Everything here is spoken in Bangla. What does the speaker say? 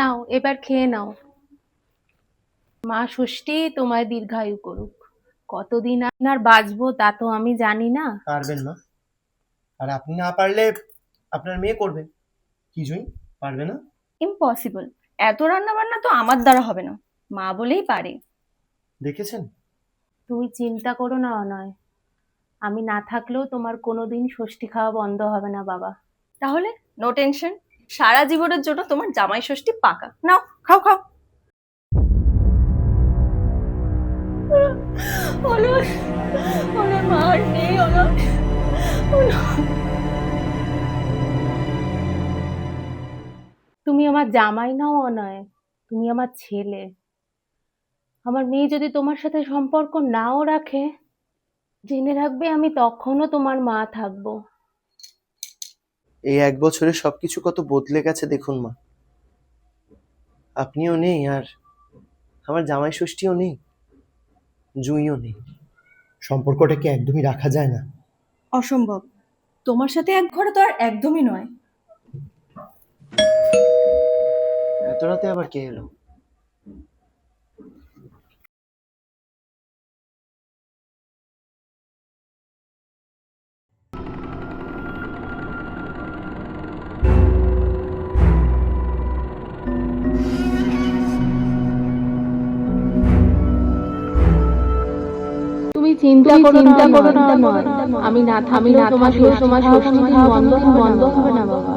নাও এবার খেয়ে নাও। মা ষষ্ঠী তোমায় দীর্ঘায়ু করুক। কতদিন আর বাঁচবো তা তো আমি জানি না। পারবেন মা। আর আপনি না পারলে আপনার মেয়ে করবে। কি জুই, পারবে না? ইম্পসিবল। এত রান্না বান্না তো আমার দ্বারা হবে না, মা বলেই পারে। দেখেছেন? তুমি চিন্তা করো না অনয়, আমি না থাকলেও তোমার কোনোদিন ষষ্ঠী খাওয়া বন্ধ হবে না বাবা। তাহলে নো টেনশন, সারা জীবনের জন্য তোমার জামাই ষষ্ঠী পাকা। নাও খাও খাও। অনয়, অনয় মা আর নেই, অনয়, অনয়। তুমি আমার জামাই নাও অনয়, তুমি আমার ছেলে। আমার মেয়ে যদি তোমার সাথে সম্পর্ক নাও রাখে, জেনে রাখবে আমি তখনও তোমার মা থাকবো। এই 1 বছরে সবকিছু কত বদলে গেছে দেখুন মা। আপনিও নেই, আর আমার জামাই ষষ্ঠীও নেই, জুঁইও নেই। সম্পর্কটাকে একদমই রাখা যায় না। অসম্ভব, তোমার সাথে এক ঘরে তো আর একদমই নয়। এত রাতে আবার কে এলো? তুমি চিন্তা করো না নয়, আমি না থাকলেও তোমার ষষ্ঠী খাওয়া বন্ধ হবে না বাবা।